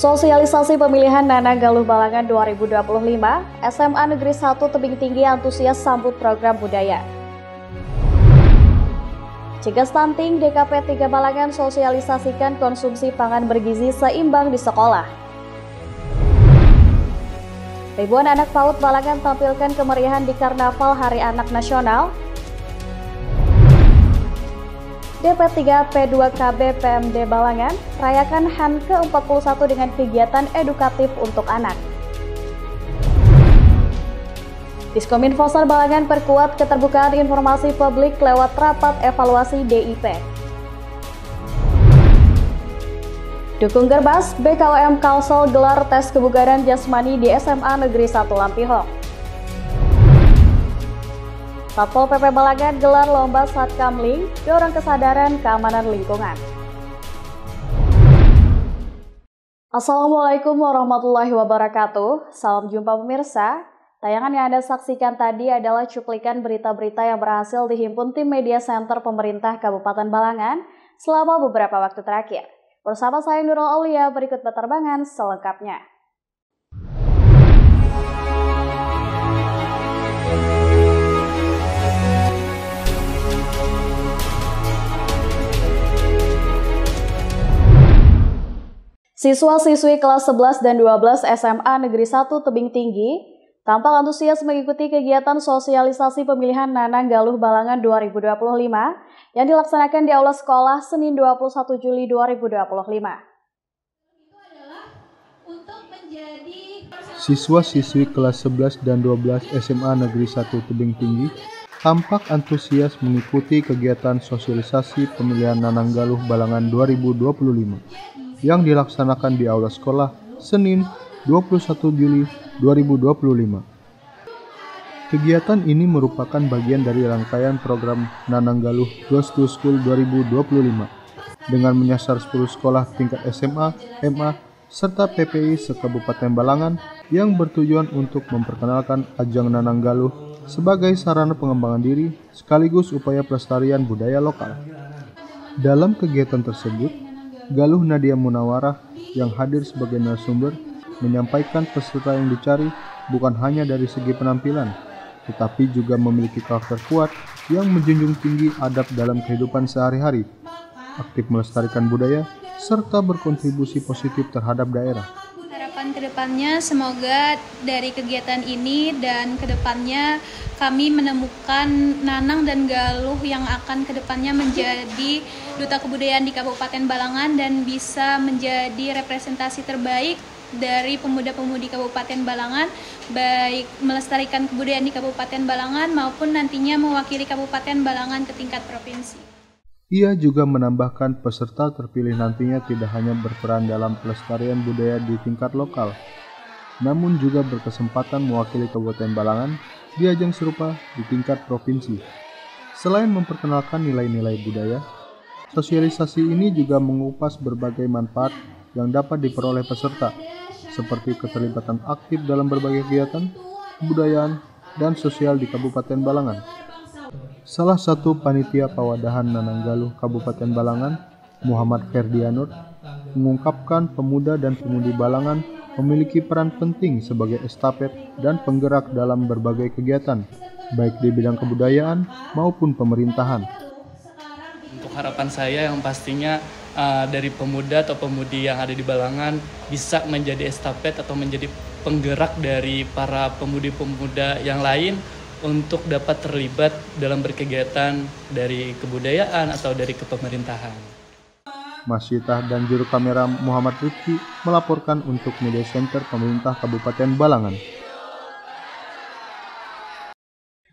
Sosialisasi pemilihan Nana Galuh Balangan 2025, SMA Negeri 1 Tebing Tinggi antusias sambut program budaya. Cegah stunting, DKP 3 Balangan sosialisasikan konsumsi pangan bergizi seimbang di sekolah. Ribuan anak PAUD Balangan tampilkan kemeriahan di Karnaval Hari Anak Nasional. DP3 P2KB PMD Balangan rayakan HAN ke-41 dengan kegiatan edukatif untuk anak. Diskominfosar Balangan perkuat keterbukaan informasi publik lewat rapat evaluasi DIP. Dukung Gerbas, BKOM Kalsel gelar tes kebugaran jasmani di SMA Negeri 1 Lampihong. Satpol PP Balangan gelar lomba Satkamling, dorong kesadaran keamanan lingkungan. Assalamualaikum warahmatullahi wabarakatuh. Salam jumpa pemirsa. Tayangan yang Anda saksikan tadi adalah cuplikan berita-berita yang berhasil dihimpun tim media center pemerintah Kabupaten Balangan selama beberapa waktu terakhir. Bersama saya Nurul Aulia, berikut penerbangan selengkapnya. Siswa-siswi kelas 11 dan 12 SMA Negeri 1 Tebing Tinggi tampak antusias mengikuti kegiatan sosialisasi pemilihan Nana Galuh Balangan 2025 yang dilaksanakan di Aula Sekolah Senin 21 Juli 2025. Siswa-siswi kelas 11 dan 12 SMA Negeri 1 Tebing Tinggi tampak antusias mengikuti kegiatan sosialisasi pemilihan Nana Galuh Balangan 2025 yang dilaksanakan di Aula Sekolah Senin 21 Juli 2025. Kegiatan ini merupakan bagian dari rangkaian program Nana Galuh Goes to School 2025 dengan menyasar 10 sekolah tingkat SMA, MA, serta PPI se-Kabupaten Balangan yang bertujuan untuk memperkenalkan ajang Nana Galuh sebagai sarana pengembangan diri sekaligus upaya pelestarian budaya lokal. Dalam kegiatan tersebut, Galuh Nadia Munawarah yang hadir sebagai narasumber menyampaikan peserta yang dicari bukan hanya dari segi penampilan, tetapi juga memiliki karakter kuat yang menjunjung tinggi adab dalam kehidupan sehari-hari, aktif melestarikan budaya, serta berkontribusi positif terhadap daerah. Harapan kedepannya semoga dari kegiatan ini dan kedepannya kami menemukan Nanang dan Galuh yang akan kedepannya menjadi duta kebudayaan di Kabupaten Balangan dan bisa menjadi representasi terbaik dari pemuda-pemudi Kabupaten Balangan, baik melestarikan kebudayaan di Kabupaten Balangan maupun nantinya mewakili Kabupaten Balangan ke tingkat provinsi. Ia juga menambahkan peserta terpilih nantinya tidak hanya berperan dalam pelestarian budaya di tingkat lokal, namun juga berkesempatan mewakili Kabupaten Balangan di ajang serupa di tingkat provinsi. Selain memperkenalkan nilai-nilai budaya, sosialisasi ini juga mengupas berbagai manfaat yang dapat diperoleh peserta, seperti keterlibatan aktif dalam berbagai kegiatan, kebudayaan, dan sosial di Kabupaten Balangan. Salah satu panitia pawadahan Nana Galuh Kabupaten Balangan, Muhammad Ferdianur, mengungkapkan pemuda dan pemudi Balangan memiliki peran penting sebagai estafet dan penggerak dalam berbagai kegiatan, baik di bidang kebudayaan maupun pemerintahan. Untuk harapan saya yang pastinya dari pemuda atau pemudi yang ada di Balangan bisa menjadi estafet atau menjadi penggerak dari para pemudi-pemuda yang lain untuk dapat terlibat dalam berkegiatan dari kebudayaan atau dari kepemerintahan. Masyitah dan juru kamera Muhammad Rifki melaporkan untuk Media Center Pemerintah Kabupaten Balangan.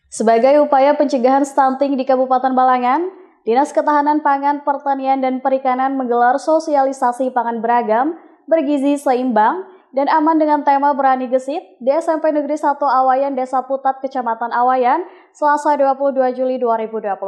Sebagai upaya pencegahan stunting di Kabupaten Balangan, Dinas Ketahanan Pangan, Pertanian, dan Perikanan menggelar sosialisasi pangan beragam, bergizi seimbang, dan aman dengan tema Berani Gesit di SMP Negeri 1 Awayan, Desa Putat, Kecamatan Awayan, Selasa 22 Juli 2025.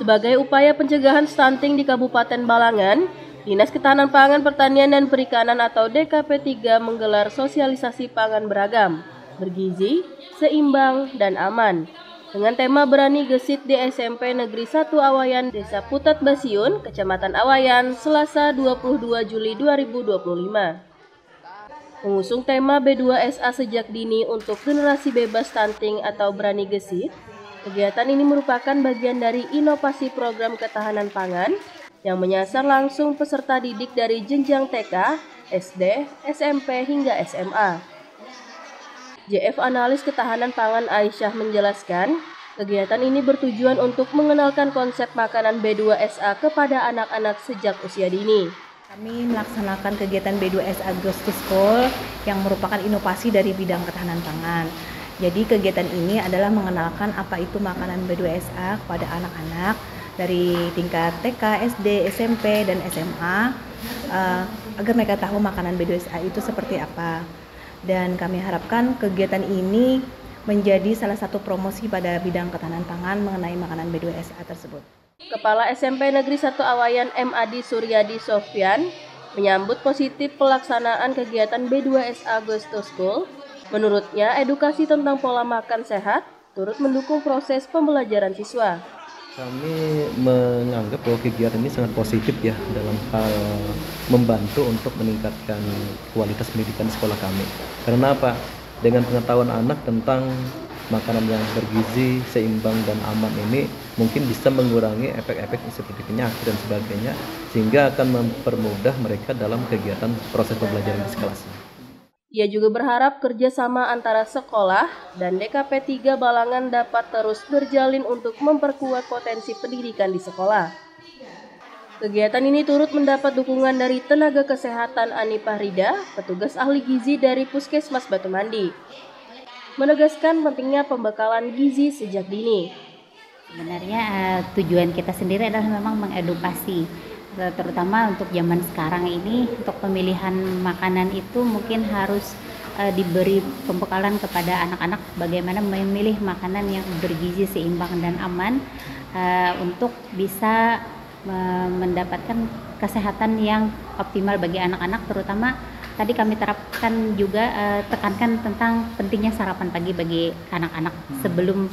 Sebagai upaya pencegahan stunting di Kabupaten Balangan, Dinas Ketahanan Pangan, Pertanian, dan Perikanan atau DKP 3 menggelar sosialisasi pangan beragam, bergizi, seimbang, dan aman dengan tema Berani Gesit di SMP Negeri 1 Awayan, Desa Putat Basiun, Kecamatan Awayan, Selasa 22 Juli 2025. Mengusung tema B2SA sejak dini untuk generasi bebas stunting atau berani gesit, kegiatan ini merupakan bagian dari inovasi program ketahanan pangan yang menyasar langsung peserta didik dari jenjang TK, SD, SMP hingga SMA. JF Analis Ketahanan Pangan Aisyah menjelaskan, kegiatan ini bertujuan untuk mengenalkan konsep makanan B2SA kepada anak-anak sejak usia dini. Kami melaksanakan kegiatan B2SA Goes to School yang merupakan inovasi dari bidang ketahanan pangan. Jadi kegiatan ini adalah mengenalkan apa itu makanan B2SA kepada anak-anak dari tingkat TK, SD, SMP, dan SMA agar mereka tahu makanan B2SA itu seperti apa. Dan kami harapkan kegiatan ini menjadi salah satu promosi pada bidang ketahanan pangan mengenai makanan B2SA tersebut. Kepala SMP Negeri 1 Awayan M.Adi Suryadi Sofyan menyambut positif pelaksanaan kegiatan B2SA Goes to School. Menurutnya, edukasi tentang pola makan sehat turut mendukung proses pembelajaran siswa. Kami menganggap bahwa kegiatan ini sangat positif ya dalam hal membantu untuk meningkatkan kualitas pendidikan di sekolah kami. Karena apa? Dengan pengetahuan anak tentang makanan yang bergizi, seimbang, dan aman ini mungkin bisa mengurangi efek-efek seperti penyakit dan sebagainya, sehingga akan mempermudah mereka dalam kegiatan proses pembelajaran di kelas. Ia juga berharap kerjasama antara sekolah dan DKP 3 Balangan dapat terus berjalin untuk memperkuat potensi pendidikan di sekolah. Kegiatan ini turut mendapat dukungan dari tenaga kesehatan Ani Pahrida, petugas ahli gizi dari Puskesmas Batu Mandi, menegaskan pentingnya pembekalan gizi sejak dini. Sebenarnya tujuan kita sendiri adalah memang mengedukasi, terutama untuk zaman sekarang ini, untuk pemilihan makanan itu mungkin harus diberi pembekalan kepada anak-anak bagaimana memilih makanan yang bergizi, seimbang, dan aman untuk bisa mendapatkan kesehatan yang optimal bagi anak-anak, terutama tadi kami terapkan juga tekankan tentang pentingnya sarapan pagi bagi anak-anak sebelum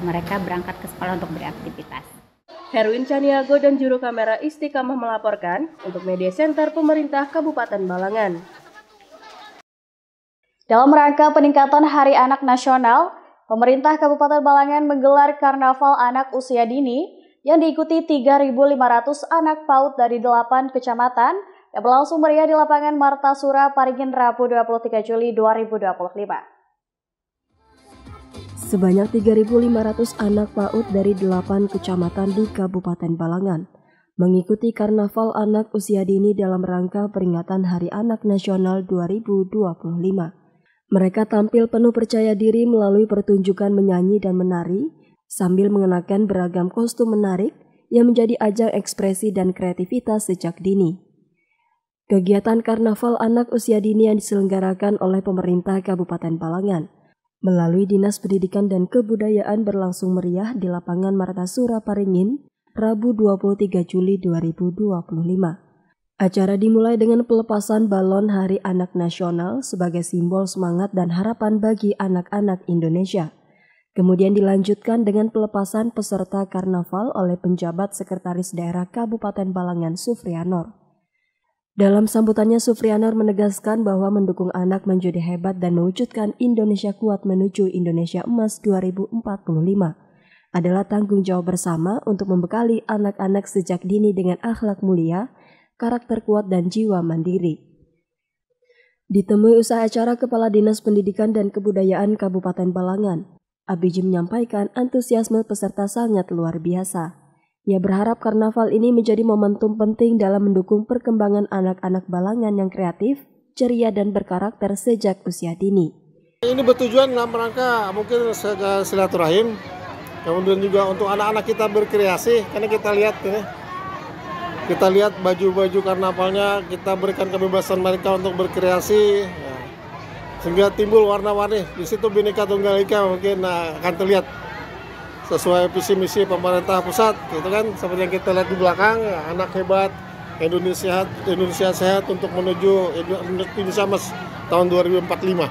mereka berangkat ke sekolah untuk beraktivitas. Herwin Caniago dan juru kamera Istiqamah melaporkan untuk Media Center Pemerintah Kabupaten Balangan. Dalam rangka peningkatan Hari Anak Nasional, pemerintah Kabupaten Balangan menggelar Karnaval Anak Usia Dini yang diikuti 3.500 anak PAUD dari 8 kecamatan yang berlangsung meriah di lapangan Martasura, Paringin, Rabu 23 Juli 2025. Sebanyak 3.500 anak PAUD dari 8 kecamatan di Kabupaten Balangan mengikuti Karnaval Anak Usia Dini dalam rangka peringatan Hari Anak Nasional 2025. Mereka tampil penuh percaya diri melalui pertunjukan menyanyi dan menari sambil mengenakan beragam kostum menarik yang menjadi ajang ekspresi dan kreativitas sejak dini. Kegiatan Karnaval Anak Usia Dini yang diselenggarakan oleh pemerintah Kabupaten Balangan melalui Dinas Pendidikan dan Kebudayaan berlangsung meriah di lapangan Martasura, Paringin, Rabu 23 Juli 2025. Acara dimulai dengan pelepasan balon Hari Anak Nasional sebagai simbol semangat dan harapan bagi anak-anak Indonesia. Kemudian dilanjutkan dengan pelepasan peserta karnaval oleh penjabat Sekretaris Daerah Kabupaten Balangan Sufrianor. Dalam sambutannya, Sufrianor menegaskan bahwa mendukung anak menjadi hebat dan mewujudkan Indonesia kuat menuju Indonesia Emas 2045 adalah tanggung jawab bersama untuk membekali anak-anak sejak dini dengan akhlak mulia, karakter kuat, dan jiwa mandiri. Ditemui usai acara, Kepala Dinas Pendidikan dan Kebudayaan Kabupaten Balangan, Abiji menyampaikan antusiasme peserta sangat luar biasa. Ia berharap karnaval ini menjadi momentum penting dalam mendukung perkembangan anak-anak Balangan yang kreatif, ceria, dan berkarakter sejak usia dini. Ini bertujuan dalam rangka mungkin silaturahim, kemudian juga untuk anak-anak kita berkreasi, karena kita lihat baju-baju karnavalnya, kita berikan kebebasan mereka untuk berkreasi. Sehingga timbul warna-warni, di situ Bhinneka Tunggal Ika mungkin akan terlihat sesuai visi misi pemerintah pusat, gitu kan, seperti yang kita lihat di belakang, anak hebat, Indonesia sehat untuk menuju Indonesia Emas tahun 2045.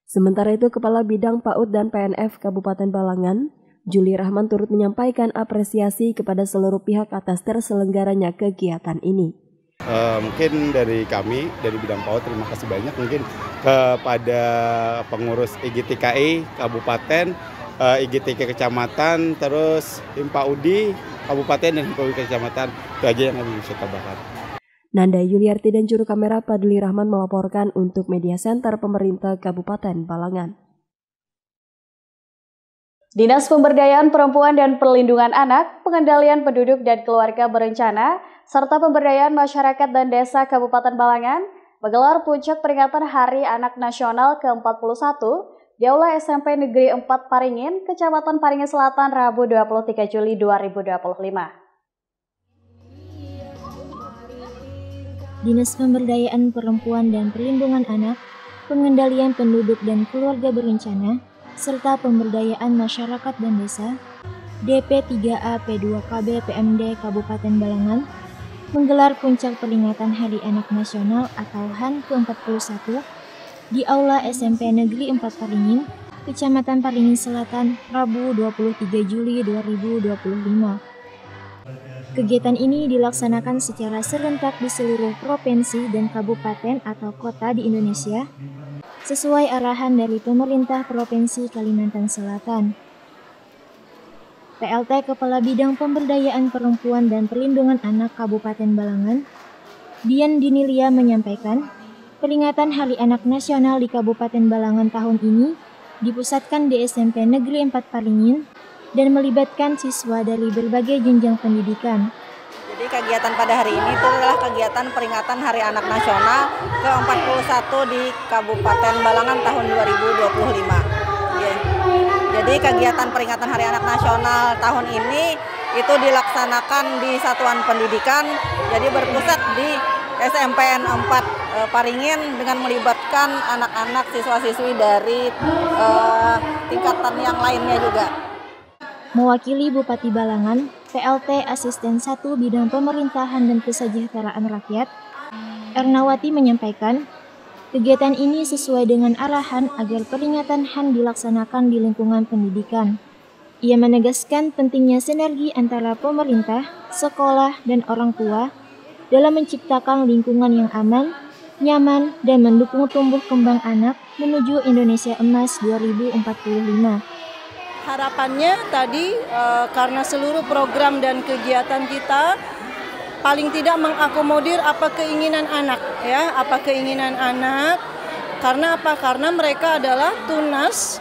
Sementara itu, Kepala Bidang PAUD dan PNF Kabupaten Balangan, Juli Rahman turut menyampaikan apresiasi kepada seluruh pihak atas terselenggaranya kegiatan ini. Mungkin dari kami, dari bidang PAUD, terima kasih banyak mungkin kepada pengurus IGTKI Kabupaten, IGTK Kecamatan, terus Himpa UDI Kabupaten dan Himpa UDI Kecamatan. Itu aja yang kami bisa tambahkan. Nanda Yuliarti dan juru kamera Padli Rahman melaporkan untuk Media Center Pemerintah Kabupaten Balangan. Dinas Pemberdayaan Perempuan dan Perlindungan Anak, Pengendalian Penduduk dan Keluarga Berencana, serta Pemberdayaan Masyarakat dan Desa Kabupaten Balangan menggelar puncak peringatan Hari Anak Nasional ke-41 di Aula SMP Negeri 4 Paringin, Kecamatan Paringin Selatan, Rabu 23 Juli 2025. Dinas Pemberdayaan Perempuan dan Perlindungan Anak, Pengendalian Penduduk dan Keluarga Berencana, serta Pemberdayaan Masyarakat dan Desa, DP3A P2KB PMD Kabupaten Balangan, menggelar puncak peringatan Hari Anak Nasional atau HAN ke-41 di Aula SMP Negeri 4 Paringin, Kecamatan Paringin Selatan, Rabu 23 Juli 2025. Kegiatan ini dilaksanakan secara serentak di seluruh provinsi dan kabupaten atau kota di Indonesia, sesuai arahan dari pemerintah Provinsi Kalimantan Selatan. PLT Kepala Bidang Pemberdayaan Perempuan dan Perlindungan Anak Kabupaten Balangan, Dian Dinilia menyampaikan, peringatan Hari Anak Nasional di Kabupaten Balangan tahun ini dipusatkan di SMP Negeri 4 Paringin dan melibatkan siswa dari berbagai jenjang pendidikan. Jadi kegiatan pada hari ini itu adalah kegiatan peringatan Hari Anak Nasional ke-41 di Kabupaten Balangan tahun 2025. Jadi kegiatan peringatan Hari Anak Nasional tahun ini itu dilaksanakan di satuan pendidikan, jadi berpusat di SMPN 4 Paringin dengan melibatkan anak-anak siswa-siswi dari tingkatan yang lainnya juga. Mewakili Bupati Balangan, PLT Asisten 1 Bidang Pemerintahan dan Kesejahteraan Rakyat, Ernawati menyampaikan, kegiatan ini sesuai dengan arahan agar peringatan HAN dilaksanakan di lingkungan pendidikan. Ia menegaskan pentingnya sinergi antara pemerintah, sekolah, dan orang tua dalam menciptakan lingkungan yang aman, nyaman, dan mendukung tumbuh kembang anak menuju Indonesia Emas 2045. Harapannya tadi karena seluruh program dan kegiatan kita paling tidak mengakomodir apa keinginan anak, ya, apa keinginan anak. Karena apa? Karena mereka adalah tunas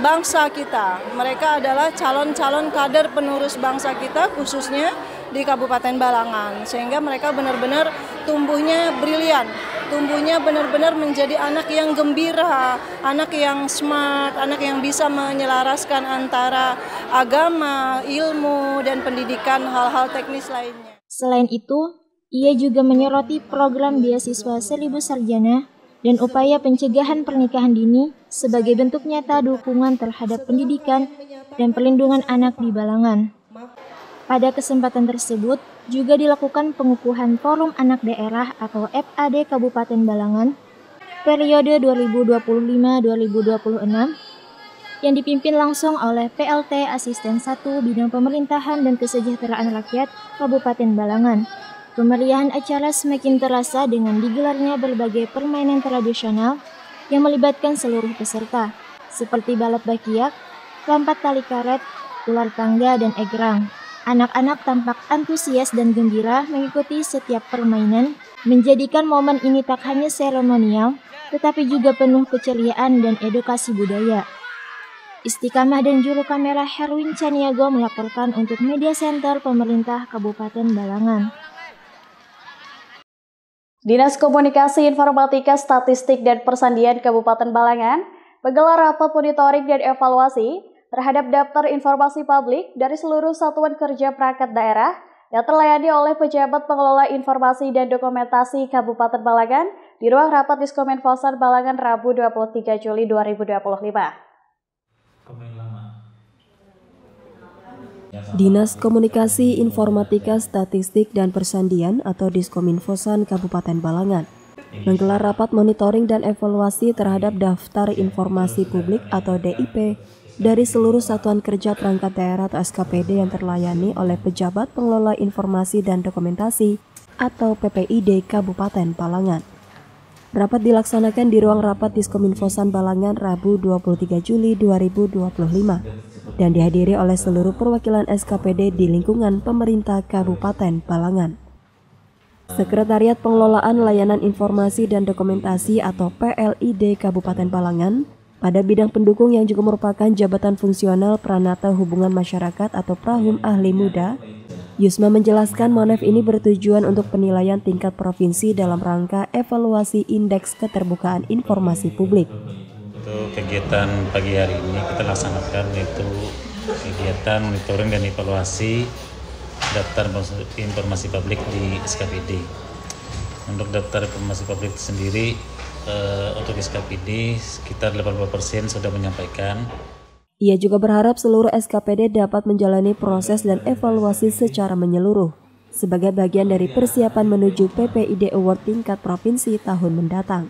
bangsa kita. Mereka adalah calon-calon kader penerus bangsa kita, khususnya di Kabupaten Balangan, sehingga mereka benar-benar tumbuhnya brilian. Tumbuhnya benar-benar menjadi anak yang gembira, anak yang smart, anak yang bisa menyelaraskan antara agama, ilmu, dan pendidikan hal-hal teknis lainnya. Selain itu, ia juga menyoroti program beasiswa Seribu Sarjana dan upaya pencegahan pernikahan dini sebagai bentuk nyata dukungan terhadap pendidikan dan perlindungan anak di Balangan. Pada kesempatan tersebut, juga dilakukan pengukuhan Forum Anak Daerah atau FAD Kabupaten Balangan periode 2025-2026 yang dipimpin langsung oleh PLT Asisten 1 Bidang Pemerintahan dan Kesejahteraan Rakyat Kabupaten Balangan. Kemeriahan acara semakin terasa dengan digelarnya berbagai permainan tradisional yang melibatkan seluruh peserta, seperti balap bakiak, lompat tali karet, ular tangga, dan egrang. Anak-anak tampak antusias dan gembira mengikuti setiap permainan, menjadikan momen ini tak hanya seremonial, tetapi juga penuh keceriaan dan edukasi budaya. Istiqamah dan juru kamera Herwin Caniago melaporkan untuk Media Center Pemerintah Kabupaten Balangan. Dinas Komunikasi Informatika Statistik dan Persandian Kabupaten Balangan menggelar rapat monitoring dan evaluasi terhadap daftar informasi publik dari seluruh satuan kerja perangkat daerah yang terlayani oleh pejabat pengelola informasi dan dokumentasi Kabupaten Balangan di ruang rapat Diskominfosan Balangan Rabu 23 Juli 2025. Dinas Komunikasi Informatika Statistik dan Persandian atau Diskominfosan Kabupaten Balangan menggelar rapat monitoring dan evaluasi terhadap daftar informasi publik atau DIP dari seluruh satuan kerja perangkat daerah atau SKPD yang terlayani oleh pejabat pengelola informasi dan dokumentasi atau PPID Kabupaten Balangan. Rapat dilaksanakan di ruang rapat Diskominfosan Balangan Rabu 23 Juli 2025 dan dihadiri oleh seluruh perwakilan SKPD di lingkungan pemerintah Kabupaten Balangan. Sekretariat Pengelolaan Layanan Informasi dan Dokumentasi atau PLID Kabupaten Balangan pada bidang pendukung yang juga merupakan jabatan fungsional Pranata Hubungan Masyarakat atau Prahum Ahli Muda, Yusma menjelaskan Monef ini bertujuan untuk penilaian tingkat provinsi dalam rangka evaluasi indeks keterbukaan informasi publik. Untuk kegiatan pagi hari ini kita laksanakan yaitu kegiatan monitoring dan evaluasi daftar informasi publik di SKPD. Untuk daftar informasi publik sendiri untuk SKPD sekitar 80% sudah menyampaikan. Ia juga berharap seluruh SKPD dapat menjalani proses dan evaluasi secara menyeluruh sebagai bagian dari persiapan menuju PPID Award tingkat provinsi tahun mendatang.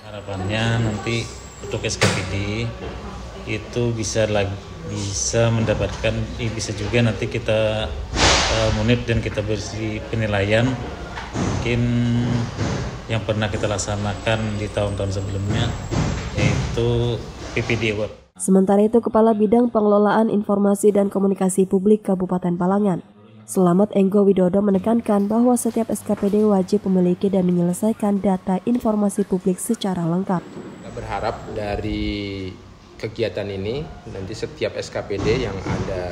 Harapannya nanti untuk SKPD itu bisa mendapatkan, bisa juga nanti kita monit dan kita beri penilaian mungkin yang pernah kita laksanakan di tahun-tahun sebelumnya, yaitu PPID Award. Sementara itu, Kepala Bidang Pengelolaan Informasi dan Komunikasi Publik Kabupaten Balangan, Selamat Enggo Widodo menekankan bahwa setiap SKPD wajib memiliki dan menyelesaikan data informasi publik secara lengkap. Kita berharap dari kegiatan ini, nanti setiap SKPD yang ada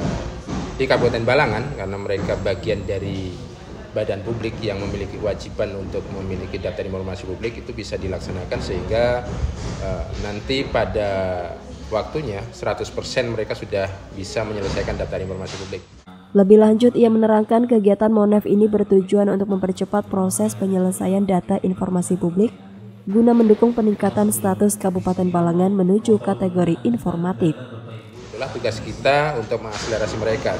di Kabupaten Balangan, karena mereka bagian dari badan publik yang memiliki kewajiban untuk memiliki data informasi publik, itu bisa dilaksanakan sehingga nanti pada waktunya 100% mereka sudah bisa menyelesaikan data informasi publik. Lebih lanjut, ia menerangkan kegiatan Monef ini bertujuan untuk mempercepat proses penyelesaian data informasi publik guna mendukung peningkatan status Kabupaten Balangan menuju kategori informatif. Itulah tugas kita untuk mengakselerasi mereka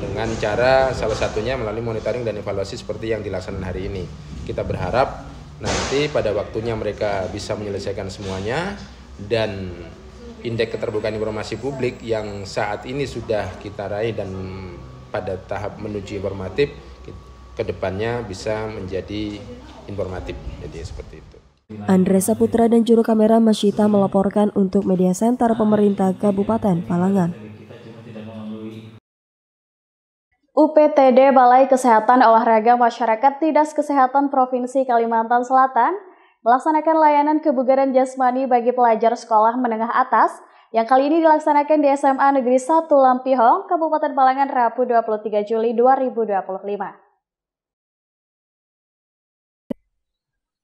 dengan cara salah satunya melalui monitoring dan evaluasi seperti yang dilaksanakan hari ini. Kita berharap nanti pada waktunya mereka bisa menyelesaikan semuanya dan indeks keterbukaan informasi publik yang saat ini sudah kita raih dan pada tahap menuju informatif, kedepannya bisa menjadi informatif. Jadi seperti itu. Andre Saputra dan juru kamera Masyita melaporkan untuk Media Center Pemerintah Kabupaten Balangan. UPTD Balai Kesehatan Olahraga Masyarakat Dinas Kesehatan Provinsi Kalimantan Selatan melaksanakan layanan kebugaran jasmani bagi pelajar sekolah menengah atas yang kali ini dilaksanakan di SMA Negeri 1 Lampihong, Kabupaten Balangan, Rabu 23 Juli 2025.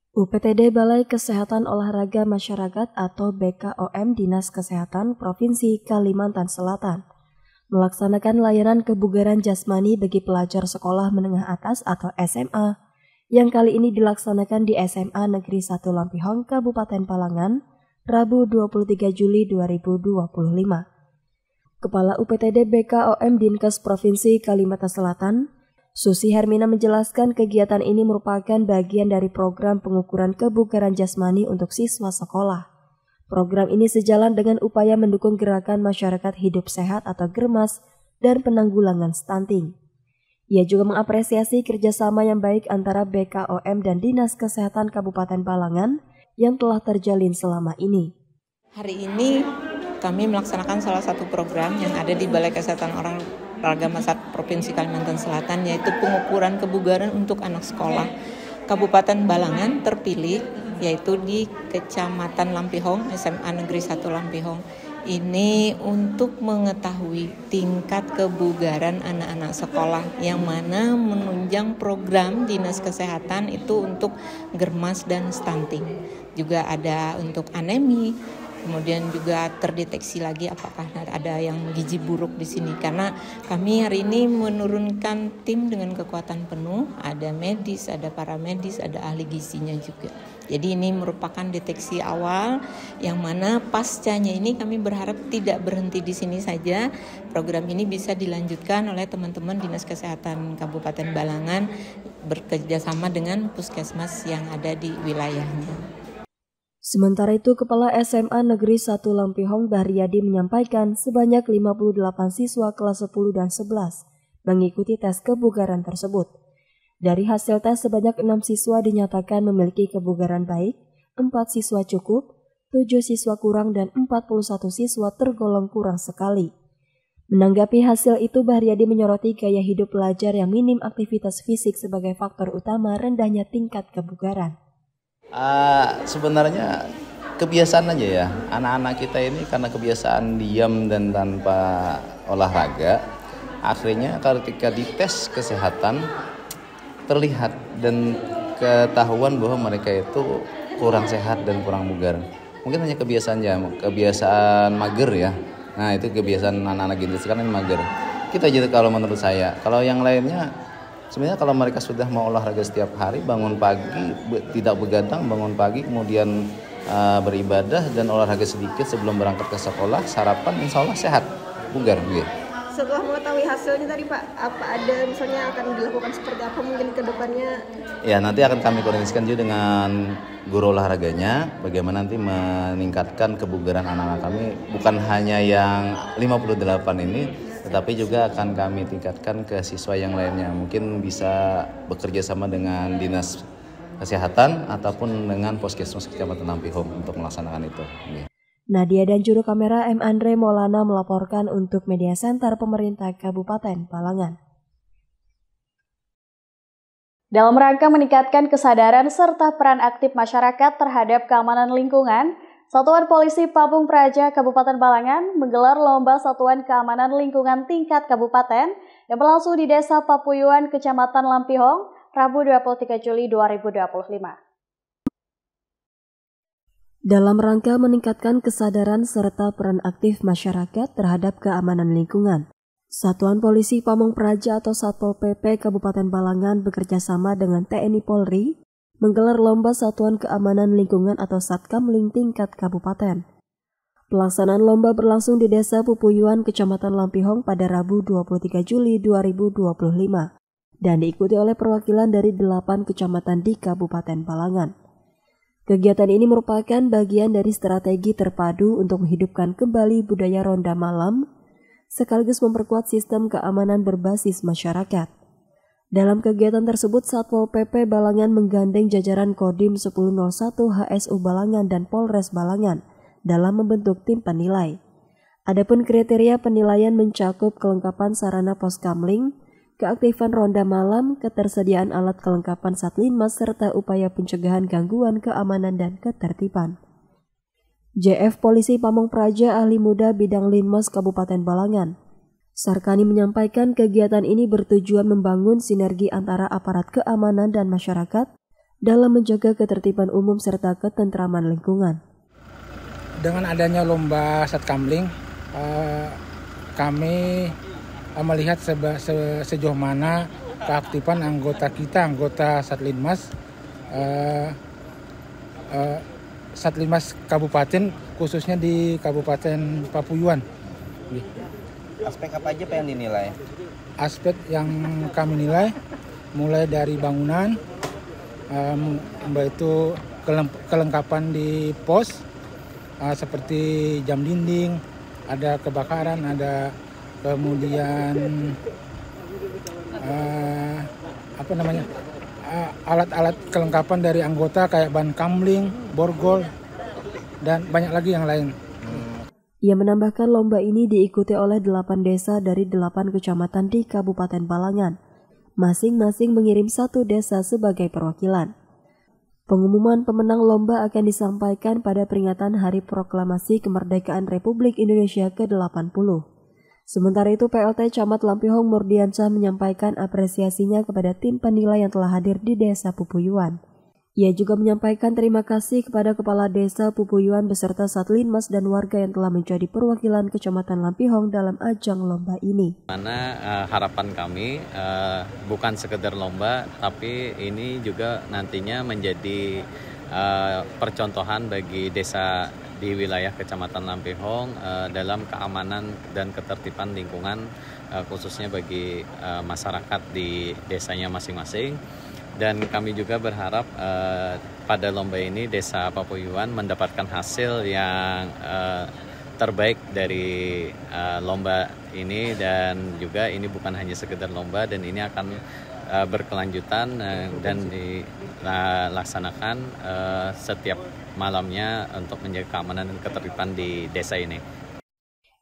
UPTD Balai Kesehatan Olahraga Masyarakat atau BKOM Dinas Kesehatan Provinsi Kalimantan Selatan melaksanakan layanan kebugaran jasmani bagi pelajar sekolah menengah atas atau SMA yang kali ini dilaksanakan di SMA Negeri 1 Lampihong, Kabupaten Balangan, Rabu 23 Juli 2025. Kepala UPTD BKOM Dinkes Provinsi Kalimantan Selatan, Susi Hermina menjelaskan kegiatan ini merupakan bagian dari program pengukuran kebugaran jasmani untuk siswa sekolah. Program ini sejalan dengan upaya mendukung gerakan masyarakat hidup sehat atau GERMAS dan penanggulangan stunting. Ia juga mengapresiasi kerjasama yang baik antara BKOM dan Dinas Kesehatan Kabupaten Balangan yang telah terjalin selama ini. Hari ini kami melaksanakan salah satu program yang ada di Balai Kesehatan Olahraga Masyarakat Provinsi Kalimantan Selatan, yaitu pengukuran kebugaran untuk anak sekolah. Kabupaten Balangan terpilih yaitu di Kecamatan Lampihong, SMA Negeri 1 Lampihong. Ini untuk mengetahui tingkat kebugaran anak-anak sekolah yang mana menunjang program Dinas Kesehatan itu untuk GERMAS dan stunting. Juga ada untuk anemi, kemudian juga terdeteksi lagi apakah ada yang gizi buruk di sini. Karena kami hari ini menurunkan tim dengan kekuatan penuh, ada medis, ada paramedis, ada ahli gizinya juga. Jadi ini merupakan deteksi awal yang mana pascanya ini kami berharap tidak berhenti di sini saja. Program ini bisa dilanjutkan oleh teman-teman Dinas Kesehatan Kabupaten Balangan bekerjasama dengan puskesmas yang ada di wilayahnya. Sementara itu, Kepala SMA Negeri 1 Lampihong Bahriyadi menyampaikan sebanyak 58 siswa kelas 10 dan 11 mengikuti tes kebugaran tersebut. Dari hasil tes, sebanyak 6 siswa dinyatakan memiliki kebugaran baik, 4 siswa cukup, 7 siswa kurang, dan 41 siswa tergolong kurang sekali. Menanggapi hasil itu, Bahriyadi menyoroti gaya hidup pelajar yang minim aktivitas fisik sebagai faktor utama rendahnya tingkat kebugaran. Sebenarnya kebiasaan aja ya, anak-anak kita ini karena kebiasaan diam dan tanpa olahraga, akhirnya ketika dites kesehatan terlihat dan ketahuan bahwa mereka itu kurang sehat dan kurang bugar. Mungkin hanya kebiasaan mager ya. Nah, itu kebiasaan anak-anak gitu sekarang ini mager. Kita aja kalau menurut saya. Kalau yang lainnya sebenarnya kalau mereka sudah mau olahraga setiap hari, bangun pagi, tidak begadang, bangun pagi kemudian beribadah dan olahraga sedikit sebelum berangkat ke sekolah, sarapan, insya Allah sehat, bugar gitu. Setelah mengetahui hasilnya tadi Pak, apa ada misalnya akan dilakukan seperti apa mungkin ke depannya? Ya, nanti akan kami koordinasikan juga dengan guru olahraganya, bagaimana nanti meningkatkan kebugaran anak-anak kami, bukan hanya yang 58 ini, tetapi juga akan kami tingkatkan ke siswa yang lainnya. Mungkin bisa bekerja sama dengan Dinas Kesehatan ataupun dengan Puskesmas Kecamatan Lampihong untuk melaksanakan itu. Nadia dan juru kamera M. Andre Maulana melaporkan untuk Media Center Pemerintah Kabupaten Balangan. Dalam rangka meningkatkan kesadaran serta peran aktif masyarakat terhadap keamanan lingkungan, Satuan Polisi Pamung Praja Kabupaten Balangan menggelar Lomba Satuan Keamanan Lingkungan tingkat kabupaten yang berlangsung di Desa Papuyuan, Kecamatan Lampihong, Rabu 23 Juli 2025. Dalam rangka meningkatkan kesadaran serta peran aktif masyarakat terhadap keamanan lingkungan, Satuan Polisi Pamung Praja atau Satpol PP Kabupaten Balangan bekerjasama dengan TNI Polri menggelar Lomba Satuan Keamanan Lingkungan atau Satkamling tingkat kabupaten. Pelaksanaan lomba berlangsung di Desa Pupuyuan, Kecamatan Lampihong pada Rabu 23 Juli 2025 dan diikuti oleh perwakilan dari 8 kecamatan di Kabupaten Balangan. Kegiatan ini merupakan bagian dari strategi terpadu untuk menghidupkan kembali budaya ronda malam, sekaligus memperkuat sistem keamanan berbasis masyarakat. Dalam kegiatan tersebut, Satpol PP Balangan menggandeng jajaran Kodim 1001 HSU Balangan dan Polres Balangan dalam membentuk tim penilai. Adapun kriteria penilaian mencakup kelengkapan sarana poskamling, keaktifan ronda malam, ketersediaan alat kelengkapan Satlinmas, serta upaya pencegahan gangguan keamanan dan ketertiban. JF Polisi Pamung Praja Ahli Muda Bidang Linmas Kabupaten Balangan, Sarkani menyampaikan kegiatan ini bertujuan membangun sinergi antara aparat keamanan dan masyarakat dalam menjaga ketertiban umum serta ketentraman lingkungan. Dengan adanya lomba Satkamling, kami melihat sejauh mana keaktifan anggota kita, anggota Satlinmas, Satlinmas Kabupaten, khususnya di Kabupaten Papuyuan. Aspek apa aja yang dinilai? Aspek yang kami nilai mulai dari bangunan, itu kelengkapan di pos, seperti jam dinding, ada kebakaran, ada kemudian alat-alat kelengkapan dari anggota kayak ban kamling, borgol, dan banyak lagi yang lain. Ia menambahkan lomba ini diikuti oleh 8 desa dari 8 kecamatan di Kabupaten Balangan. Masing-masing mengirim 1 desa sebagai perwakilan. Pengumuman pemenang lomba akan disampaikan pada peringatan Hari Proklamasi Kemerdekaan Republik Indonesia ke-80. Sementara itu, PLT Camat Lampihong Murdiansyah menyampaikan apresiasinya kepada tim penilai yang telah hadir di Desa Pupuyuan. Ia juga menyampaikan terima kasih kepada Kepala Desa Pupuyuan beserta Satlinmas dan warga yang telah menjadi perwakilan Kecamatan Lampihong dalam ajang lomba ini. Harapan kami bukan sekedar lomba, tapi ini juga nantinya menjadi percontohan bagi desa di wilayah Kecamatan Lampihong dalam keamanan dan ketertiban lingkungan, khususnya bagi masyarakat di desanya masing-masing. Dan kami juga berharap pada lomba ini Desa Papuyuan mendapatkan hasil yang terbaik dari lomba ini, dan juga ini bukan hanya sekedar lomba, dan ini akan berkelanjutan dan dilaksanakan setiap malamnya untuk menjaga keamanan dan ketertiban di desa ini.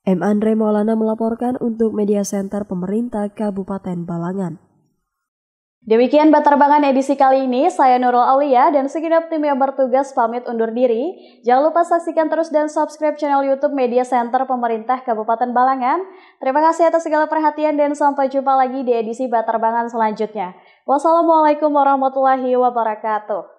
M. Andre Maulana melaporkan untuk Media Center Pemerintah Kabupaten Balangan. Demikian Batarbangan edisi kali ini, saya Nurul Aulia dan segenap tim yang bertugas pamit undur diri. Jangan lupa saksikan terus dan subscribe channel YouTube Media Center Pemerintah Kabupaten Balangan. Terima kasih atas segala perhatian dan sampai jumpa lagi di edisi Batarbangan selanjutnya. Wassalamualaikum warahmatullahi wabarakatuh.